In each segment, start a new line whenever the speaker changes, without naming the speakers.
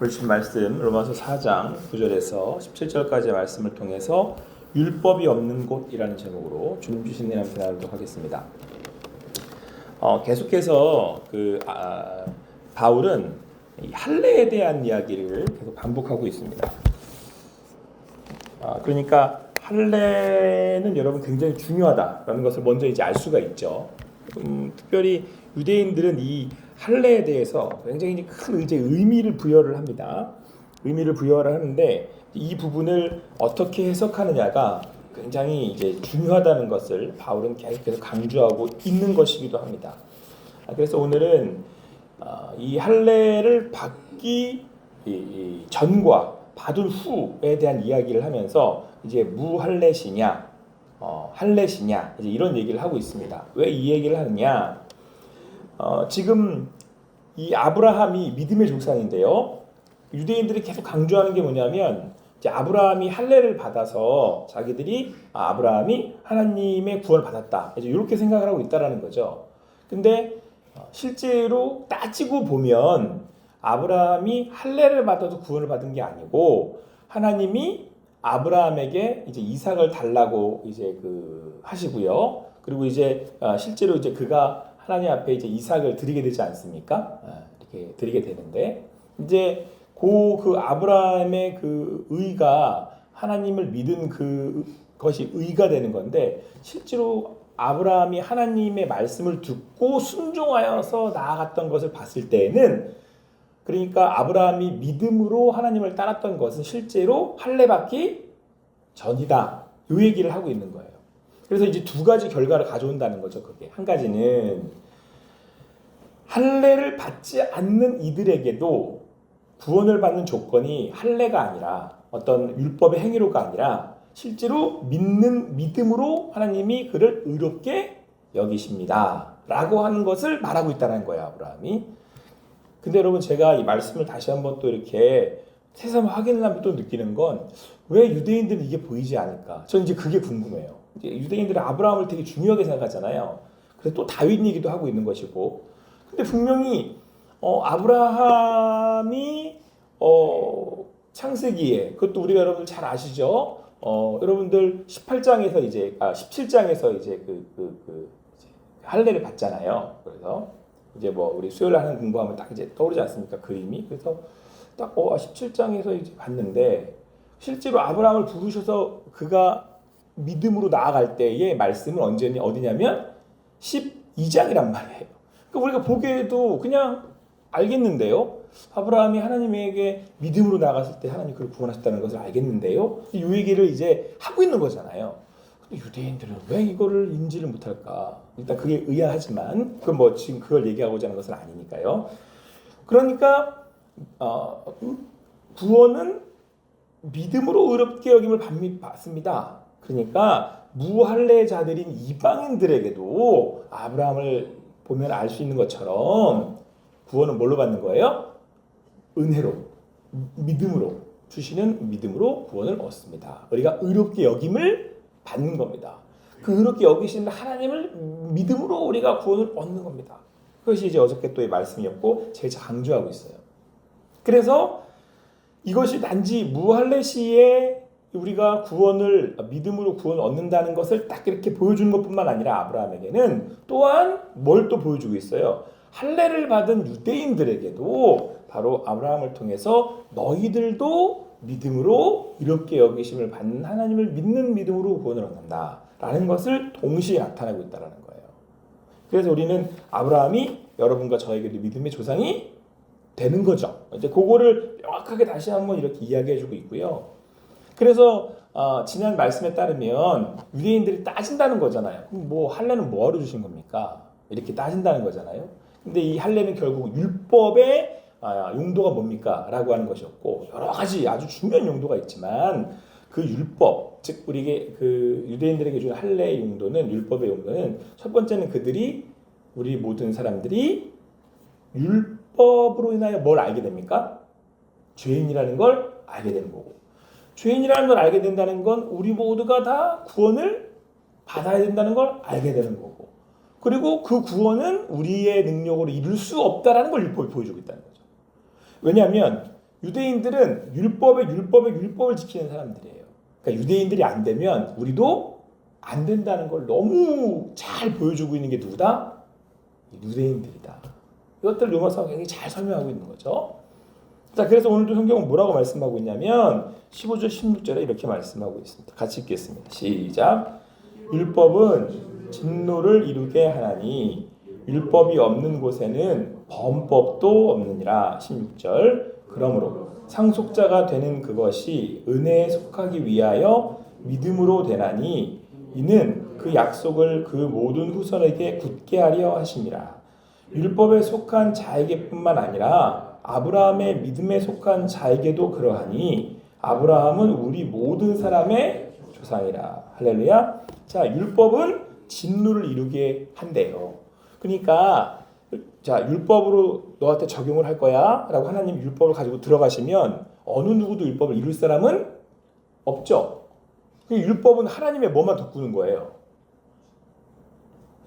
보신 말씀 로마서 4장 9절에서 17절까지의 말씀을 통해서 율법이 없는 곳이라는 제목으로 주님 주신 은혜를 나누도록 하겠습니다. 계속해서 바울은 이 할례에 대한 이야기를 계속 반복하고 있습니다. 그러니까 할례는 여러분 굉장히 중요하다라는 것을 먼저 이제 알 수가 있죠. 특별히 유대인들은 이 할례에 대해서 굉장히 큰 의미를 부여를 합니다. 의미를 부여를 하는데 이 부분을 어떻게 해석하느냐가 굉장히 이제 중요하다는 것을 바울은 계속해서 강조하고 있는 것이기도 합니다. 그래서 오늘은 이 할례를 받기 전과 받은 후에 대한 이야기를 하면서 이제 무할례시냐, 할례시냐 이제 이런 얘기를 하고 있습니다. 왜 이 얘기를 하느냐? 지금 이 아브라함이 믿음의 조상인데요. 유대인들이 계속 강조하는 게 뭐냐면 이제 아브라함이 할례를 받아서 자기들이 아브라함이 하나님의 구원을 받았다. 이제 이렇게 생각을 하고 있다라는 거죠. 근데 실제로 따지고 보면 아브라함이 할례를 받아서 구원을 받은 게 아니고 하나님이 아브라함에게 이제 이삭을 달라고 이제 하시고요. 그리고 이제 실제로 이제 그가 하나님 앞에 이제 이삭을 드리게 되지 않습니까? 이렇게 드리게 되는데 이제 그 아브라함의 그 의가 하나님을 믿은 그것이 의가 되는 건데 실제로 아브라함이 하나님의 말씀을 듣고 순종하여서 나아갔던 것을 봤을 때에는 그러니까 아브라함이 믿음으로 하나님을 따랐던 것은 실제로 할례 받기 전이다. 이 얘기를 하고 있는 거예요. 그래서 이제 두 가지 결과를 가져온다는 거죠. 그게 한 가지는 할례를 받지 않는 이들에게도 구원을 받는 조건이 할례가 아니라 어떤 율법의 행위로가 아니라 실제로 믿음으로 하나님이 그를 의롭게 여기십니다. 라고 하는 것을 말하고 있다는 거예요. 아브라함이. 근데 여러분 제가 이 말씀을 다시 한번 또 이렇게 새삼 확인을 하면 또 느끼는 건 왜 유대인들은 이게 보이지 않을까? 저는 이제 그게 궁금해요. 유대인들은 아브라함을 되게 중요하게 생각하잖아요. 그래서 또 다윗 얘기도 하고 있는 것이고. 근데 분명히 아브라함이 창세기에 그것도 우리가 여러분들 잘 아시죠? 여러분들 18장에서 이제 17장에서 이제 할례를 받잖아요. 그래서 이제 뭐 우리 수요일 하는 공부하면 딱 이제 떠오르지 않습니까? 그림이. 그래서 딱 17장에서 이제 봤는데 실제로 아브라함을 부르셔서 그가 믿음으로 나아갈 때의 말씀은 어디냐면 12장이란 말이에요. 그러니까 우리가 보기에도 그냥 알겠는데요. 아브라함이 하나님에게 믿음으로 나아갔을 때 하나님 그를 구원하셨다는 것을 알겠는데요. 이 얘기를 이제 하고 있는 거잖아요. 근데 유대인들은 왜 이거를 인지를 못할까? 일단 그게 의아하지만 그건 뭐 지금 그걸 얘기하고자 하는 것은 아니니까요. 그러니까 구원은 믿음으로 의롭게 여김을 받습니다. 그러니까 무할례자들인 이방인들에게도 아브라함을 보면 알 수 있는 것처럼 구원은 뭘로 받는 거예요? 은혜로, 믿음으로 주시는 믿음으로 구원을 얻습니다. 우리가 의롭게 여김을 받는 겁니다. 그 의롭게 여기시는 하나님을 믿음으로 우리가 구원을 얻는 겁니다. 그것이 이제 어저께 또의 말씀이었고 제일 강조하고 있어요. 그래서 이것이 단지 무할례 시에 우리가 믿음으로 구원을 얻는다는 것을 딱 이렇게 보여주는 것뿐만 아니라 아브라함에게는 또한 뭘 또 보여주고 있어요. 할례를 받은 유대인들에게도 바로 아브라함을 통해서 너희들도 믿음으로 이렇게 여기심을 받는 하나님을 믿는 믿음으로 구원을 얻는다라는 것을 동시에 나타내고 있다는 거예요. 그래서 우리는 아브라함이 여러분과 저에게도 믿음의 조상이 되는 거죠. 이제 그거를 명확하게 다시 한번 이렇게 이야기해주고 있고요. 그래서 지난 말씀에 따르면 유대인들이 따진다는 거잖아요. 그럼 뭐 할례는 뭐하러 주신 겁니까? 이렇게 따진다는 거잖아요. 근데 이 할례는 결국 율법의 용도가 뭡니까? 라고 하는 것이었고 여러 가지 아주 중요한 용도가 있지만 그 율법, 즉 우리 유대인들에게 준 할례의 용도는 율법의 용도는 첫 번째는 우리 모든 사람들이 율법으로 인하여 뭘 알게 됩니까? 죄인이라는 걸 알게 되는 거고 죄인이라는 걸 알게 된다는 건 우리 모두가 다 구원을 받아야 된다는 걸 알게 되는 거고 그리고 그 구원은 우리의 능력으로 이룰 수 없다라는 걸 율법이 보여주고 있다는 거죠. 왜냐하면 유대인들은 율법을 지키는 사람들이에요. 그러니까 유대인들이 안 되면 우리도 안 된다는 걸 너무 잘 보여주고 있는 게 누구다? 유대인들이다. 이것들 로마서가 굉장히 잘 설명하고 있는 거죠. 자, 그래서 오늘도 성경은 뭐라고 말씀하고 있냐면 15절 16절에 이렇게 말씀하고 있습니다. 같이 읽겠습니다. 시작. 율법은 진노를 이루게 하나니 율법이 없는 곳에는 범법도 없느니라. 16절. 그러므로 상속자가 되는 그것이 은혜에 속하기 위하여 믿음으로 되나니 이는 그 약속을 그 모든 후손에게 굳게 하려 하심이라. 율법에 속한 자에게뿐만 아니라 아브라함의 믿음에 속한 자에게도 그러하니 아브라함은 우리 모든 사람의 조상이라. 할렐루야. 자, 율법은 진노를 이루게 한대요. 그러니까 자, 율법으로 너한테 적용을 할 거야 라고 하나님 율법을 가지고 들어가시면 어느 누구도 율법을 이룰 사람은 없죠. 율법은 하나님의 뭐만 돋구는 거예요?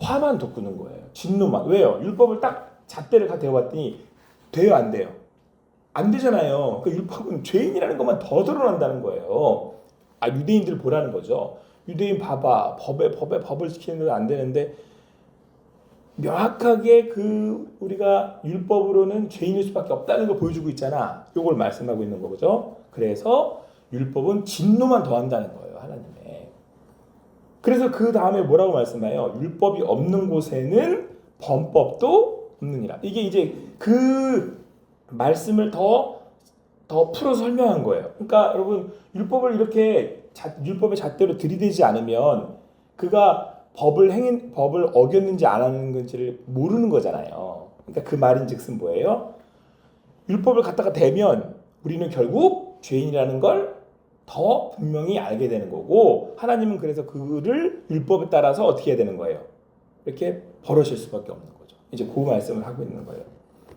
화만 돋구는 거예요. 진노만. 왜요? 율법을 딱 잣대를 다 대어봤더니 돼요, 안 돼요? 안 되잖아요. 그 율법은 죄인이라는 것만 더 드러난다는 거예요. 아, 유대인들 보라는 거죠. 유대인 봐봐. 법을 지키는 건 안 되는데 명확하게 그 우리가 율법으로는 죄인일 수밖에 없다는 걸 보여주고 있잖아. 이걸 말씀하고 있는 거죠. 그래서 율법은 진노만 더한다는 거예요, 하나님의. 그래서 그 다음에 뭐라고 말씀해요? 율법이 없는 곳에는 범법도 없느니라. 이게 이제 그 말씀을 더 풀어서 설명한 거예요. 그러니까 여러분 율법을 이렇게 율법의 잣대로 들이대지 않으면 그가 법을 어겼는지 안 어겼는지를 모르는 거잖아요. 그러니까 그 말인즉슨 뭐예요? 율법을 갖다가 대면 우리는 결국 죄인이라는 걸 더 분명히 알게 되는 거고 하나님은 그래서 그를 율법에 따라서 어떻게 해야 되는 거예요? 이렇게 벌으실 수밖에 없는 거죠. 이제 그 말씀을 하고 있는 거예요.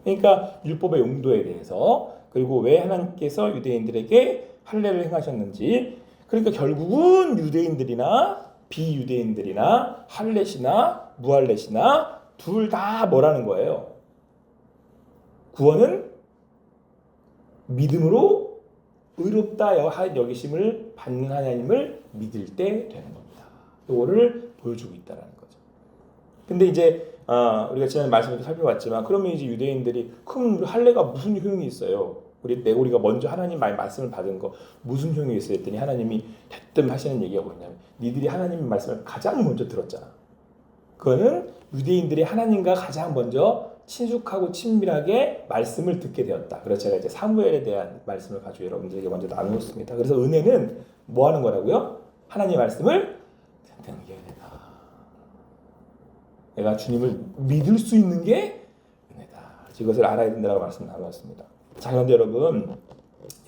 그러니까 율법의 용도에 대해서 그리고 왜 하나님께서 유대인들에게 할례를 행하셨는지 그러니까 결국은 유대인들이나 비유대인들이나 할례시나 무할례시나 둘 다 뭐라는 거예요? 구원은 믿음으로 의롭다 여기심을 받는 하나님을 믿을 때 되는 겁니다. 이거를 보여주고 있다는 거죠. 근데 이제 우리가 지난 말씀에도 살펴봤지만 그러면 이제 유대인들이 그럼 할례가 무슨 효용이 있어요? 우리가 먼저 하나님 말씀을 받은 거 무슨 효용이 있어요? 했더니 하나님이 대뜸 하시는 얘기가 뭐냐면 니들이 하나님의 말씀을 가장 먼저 들었잖아. 그거는 유대인들이 하나님과 가장 먼저 친숙하고 친밀하게 말씀을 듣게 되었다. 그래서 제가 이제 사무엘에 대한 말씀을 가지고 여러분들에게 먼저 나누었습니다. 그래서 은혜는 뭐 하는 거라고요? 하나님의 말씀을 든든히 은혜다. 내가 주님을 믿을 수 있는 게 은혜다. 이것을 알아야 된다고 말씀 나누었습니다. 자, 그런데 여러분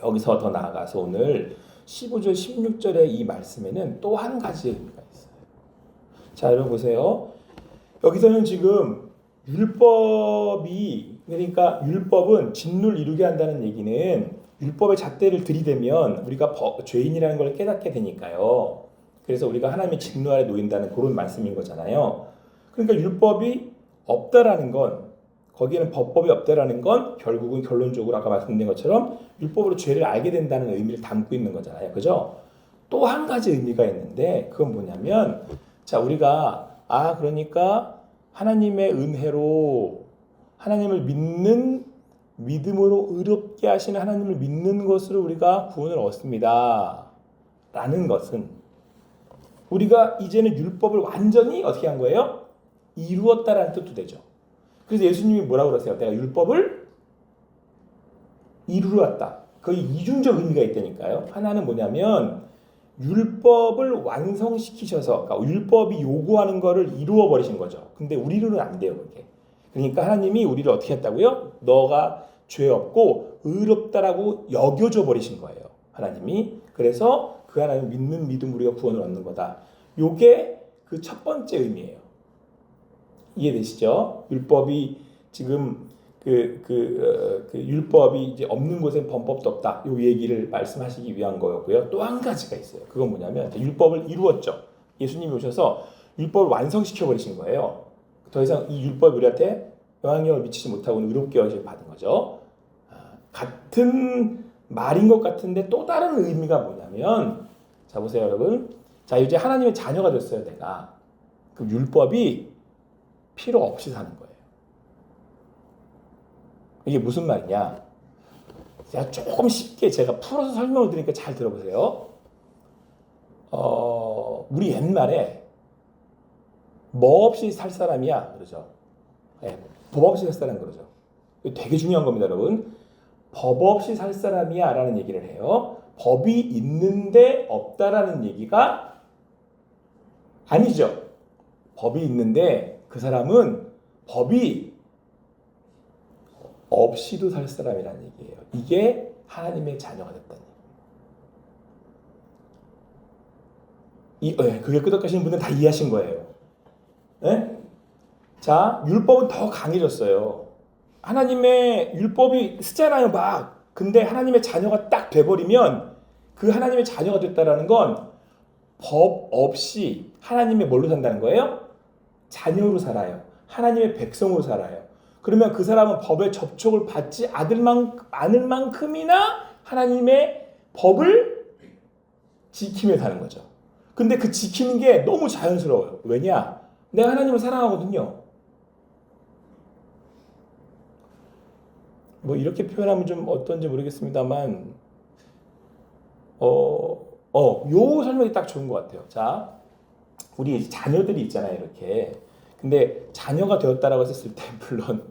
여기서 더 나아가서 오늘 15절 16절의 이 말씀에는 또 한 가지 의미가 있어요. 자, 여러분 보세요. 여기서는 지금 그러니까 율법은 진노를 이루게 한다는 얘기는 율법의 잣대를 들이대면 우리가 죄인이라는 걸 깨닫게 되니까요. 그래서 우리가 하나님의 진노 아래 놓인다는 그런 말씀인 거잖아요. 그러니까 율법이 없다라는 건 거기에는 법법이 없다라는 건 결국은 결론적으로 아까 말씀드린 것처럼 율법으로 죄를 알게 된다는 의미를 담고 있는 거잖아요. 그죠? 또 한 가지 의미가 있는데 그건 뭐냐면 자, 우리가 그러니까 하나님의 은혜로 하나님을 믿는 믿음으로 의롭게 하시는 하나님을 믿는 것으로 우리가 구원을 얻습니다. 라는 것은 우리가 이제는 율법을 완전히 어떻게 한 거예요? 이루었다라는 뜻도 되죠. 그래서 예수님이 뭐라고 그러세요? 내가 율법을 이루었다. 거의 이중적 의미가 있다니까요. 하나는 뭐냐면 율법을 완성시키셔서 그러니까 율법이 요구하는 거를 이루어 버리신 거죠. 근데 우리로는 안 돼요, 그게. 그러니까 하나님이 우리를 어떻게 했다고요? 너가 죄 없고 의롭다라고 여겨줘 버리신 거예요. 하나님이. 그래서 그 하나님 믿는 믿음 우리가 구원을 얻는 거다. 요게 그 첫 번째 의미예요. 이해되시죠? 율법이 지금 그 율법이 이제 없는 곳엔 범법도 없다. 요 얘기를 말씀하시기 위한 거였고요. 또 한 가지가 있어요. 그건 뭐냐면 율법을 이루었죠. 예수님이 오셔서 율법을 완성시켜 버리신 거예요. 더 이상 이 율법이 우리한테 영향력을 미치지 못하고 의롭게 여기심을 받은 거죠. 같은 말인 것 같은데 또 다른 의미가 뭐냐면, 자 보세요 여러분. 자 이제 하나님의 자녀가 됐어요 내가. 그 율법이 필요 없이 사는 거예요. 이게 무슨 말이냐? 제가 조금 쉽게 제가 풀어서 설명을 드리니까 잘 들어보세요. 우리 옛말에 뭐 없이 살 사람이야 그러죠. 네, 법 없이 살 사람 그러죠. 이거 되게 중요한 겁니다 여러분. 법 없이 살 사람이야 라는 얘기를 해요. 법이 있는데 없다라는 얘기가 아니죠. 법이 있는데 그 사람은 법이 없이도 살 사람이라는 얘기예요. 이게 하나님의 자녀가 됐다는 얘기예요. 그게 끄덕하시는 분들은 다 이해하신 거예요. 네? 자, 율법은 더 강해졌어요. 하나님의 율법이 쓰잖아요, 막. 근데 하나님의 자녀가 딱 돼버리면 그 하나님의 자녀가 됐다라는 건 법 없이 하나님의 뭘로 산다는 거예요? 자녀로 살아요. 하나님의 백성으로 살아요. 그러면 그 사람은 법의 접촉을 받지 않을 만큼이나 하나님의 법을 지키며 사는 거죠. 근데 그 지키는 게 너무 자연스러워요. 왜냐? 내가 하나님을 사랑하거든요. 뭐 이렇게 표현하면 좀 어떤지 모르겠습니다만 요 설명이 딱 좋은 것 같아요. 자, 우리 자녀들이 있잖아요, 이렇게. 근데 자녀가 되었다라고 했을 때 물론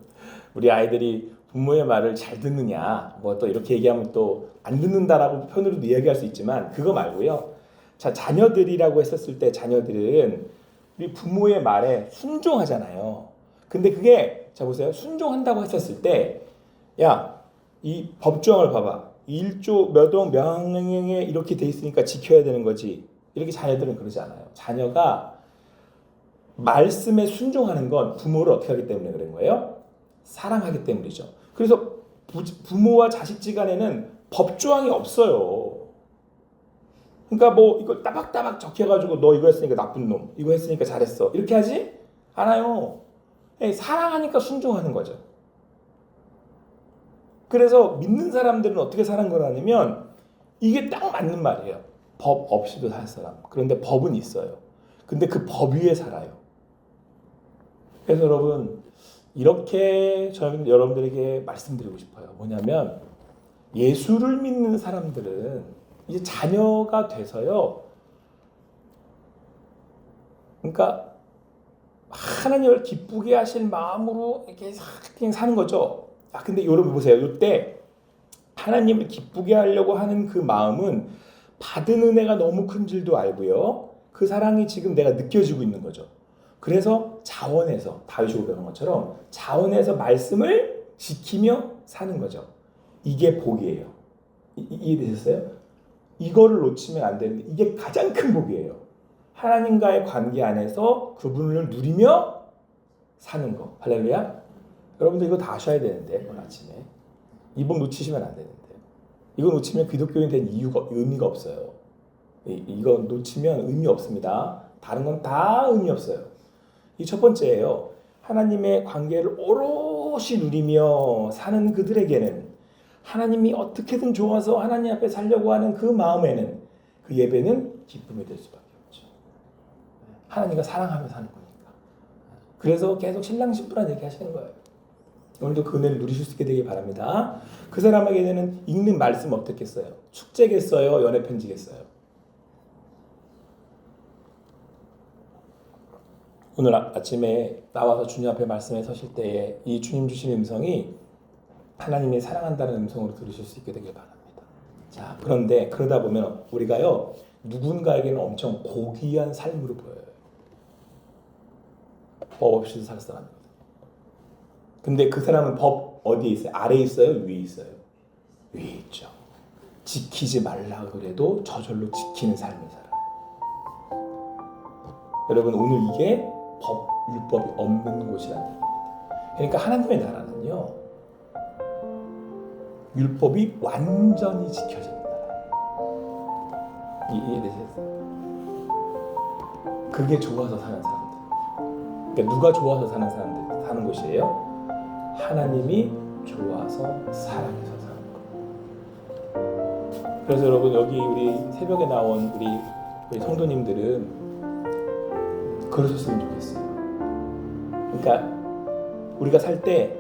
우리 아이들이 부모의 말을 잘 듣느냐, 뭐 또 이렇게 얘기하면 또 안 듣는다라고 표현으로도 이야기할 수 있지만 그거 말고요. 자, 자녀들이라고 했었을 때 자녀들은 우리 부모의 말에 순종하잖아요. 근데 그게 자 보세요. 순종한다고 했었을 때 야, 이 법조항을 봐봐. 1조 몇억 명령에 이렇게 돼 있으니까 지켜야 되는 거지. 이렇게 자녀들은 그러지 않아요. 자녀가 말씀에 순종하는 건 부모를 어떻게 하기 때문에 그런 거예요? 사랑하기 때문이죠. 그래서 부모와 자식지간에는 법조항이 없어요. 그러니까 뭐 이거 따박따박 적혀가지고 너 이거 했으니까 나쁜 놈, 이거 했으니까 잘했어. 이렇게 하지 않아요. 사랑하니까 순종하는 거죠. 그래서 믿는 사람들은 어떻게 사는 거라면 이게 딱 맞는 말이에요. 법 없이도 살 사람. 그런데 법은 있어요. 근데 그 법 위에 살아요. 그래서 여러분 이렇게 저는 여러분들에게 말씀드리고 싶어요. 뭐냐면 예수를 믿는 사람들은 이제 자녀가 돼서요. 그러니까 하나님을 기쁘게 하실 마음으로 이렇게 그냥 사는 거죠. 근데 여러분 보세요. 이때 하나님을 기쁘게 하려고 하는 그 마음은 받은 은혜가 너무 큰 줄도 알고요. 그 사랑이 지금 내가 느껴지고 있는 거죠. 그래서 자원해서 다윗이 고백한 것처럼 자원해서 말씀을 지키며 사는 거죠. 이게 복이에요. 이해되셨어요? 이거를 놓치면 안 되는데 이게 가장 큰 복이에요. 하나님과의 관계 안에서 그분을 누리며 사는 거. 할렐루야. 여러분들 이거 다 아셔야 되는데 오늘 아침에 이번 놓치시면 안 되는데 이거 놓치면 기독교인 된 의미가 없어요. 이거 놓치면 의미 없습니다. 다른 건 다 의미 없어요. 이 첫 번째예요. 하나님의 관계를 오롯이 누리며 사는 그들에게는 하나님이 어떻게든 좋아서 하나님 앞에 살려고 하는 그 마음에는 그 예배는 기쁨이 될 수밖에 없죠. 하나님과 사랑하며 사는 거니까. 그래서 계속 신랑 신부란 얘기 하시는 거예요. 오늘도 그 은혜를 누리실 수 있게 되길 바랍니다. 그 사람에게는 읽는 말씀 어떻겠어요? 축제겠어요? 연애 편지겠어요? 오늘 아침에 나와서 주님 앞에 말씀에 서실 때에 이 주님 주신 음성이 하나님이 사랑한다는 음성으로 들으실 수 있게 되길 바랍니다. 자, 그런데 그러다 보면 우리가요 누군가에게는 엄청 고귀한 삶으로 보여요. 법 없이도 살 사람이거든요. 근데 그 사람은 법 어디에 있어요? 아래에 있어요? 위에 있어요? 위에 있죠. 지키지 말라 그래도 저절로 지키는 삶을 살아요. 여러분 오늘 이게 법, 율법이 없는 곳이라는 얘기입니다. 그러니까 하나님의 나라는요 율법이 완전히 지켜지는 나라예요. 이해되셨어요? 그게 좋아서 사는 사람들. 그러니까 누가 좋아서 사는 사람들 사는 곳이에요? 하나님이 좋아서 사랑해서 사는 것. 그래서 여러분 여기 우리 새벽에 나온 우리 성도님들은 그러셨으면 좋겠어요. 그러니까 우리가 살 때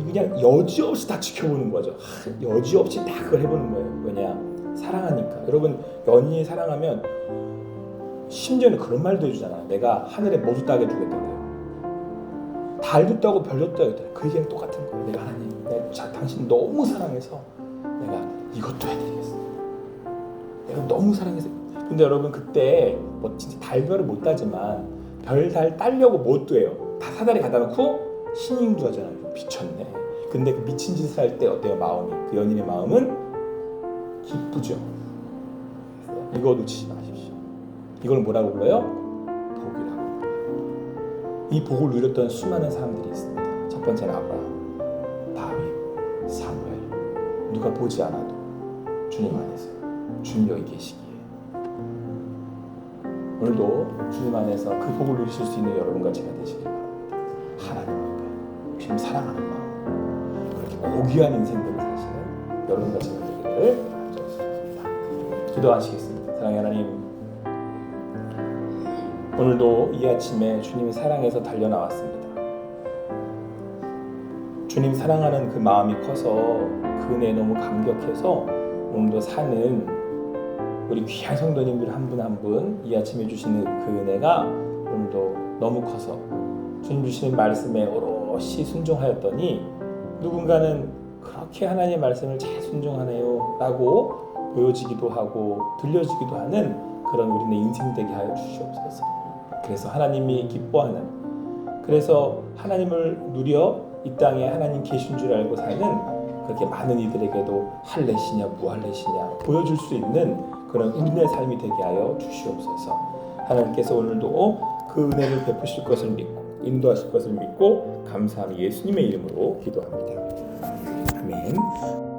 그냥 여지없이 다 지켜보는 거죠. 여지없이 다 그걸 해보는 거예요. 왜냐? 사랑하니까. 여러분 연인이 사랑하면 심지어는 그런 말도 해주잖아. 내가 하늘에 뭐도 따게 주겠다고요. 달도 따고 별도 따겠다. 그 얘기는 똑같은 거예요. 내가 하나님, 내가 당신 너무 사랑해서 내가 이것도 해드리겠어. 내가 너무 사랑해서. 근데 여러분 그때 뭐 진짜 달별을 못 따지만 별 달 따려고 못 둬요. 다 사다리 갖다 놓고 신용도 하잖아요. 미쳤네. 근데 그 미친 짓을 할 때 어때요? 마음이, 그 연인의 마음은 기쁘죠. 이거 놓치지 마십시오. 이걸 뭐라고 불러요? 복이라고 불러요. 이 복을 누렸던 수많은 사람들이 있습니다. 첫 번째는 아브라함, 다윗, 사무엘. 누가 보지 않아도 주님 안에서, 주님 여기 계시기에 오늘도 주님 안에서 그 복을 누리실 수 있는 여러분과 제가 되시길 바랍니다. 하나님 앞에 주님 사랑하는 마음, 그렇게 고귀한 인생들을 사시는 여러분과 제가 되기를 바랍니다. 기도하시겠습니다. 사랑의 하나님, 오늘도 이 아침에 주님 사랑해서 달려나왔습니다. 주님 사랑하는 그 마음이 커서 그 은혜에 너무 감격해서 오늘도 사는 우리 귀한 성도님들 한 분 한 분 이 아침에 주시는 그 은혜가 오늘도 너무 커서 주님 주시는 말씀에 오롯이 순종하였더니 누군가는 그렇게 하나님의 말씀을 잘 순종하네요 라고 보여지기도 하고 들려지기도 하는 그런 우리네 인생 되게 하여 주시옵소서. 그래서 하나님이 기뻐하는, 그래서 하나님을 누려 이 땅에 하나님 계신 줄 알고 사는 그렇게 많은 이들에게도 할례시냐 무할례시냐 보여줄 수 있는 그런 우리네 삶이 되게 하여 주시옵소서. 하나님께서 오늘도 그 은혜를 베푸실 것을 믿고 인도하실 것을 믿고 감사하며 예수님의 이름으로 기도합니다. 아멘.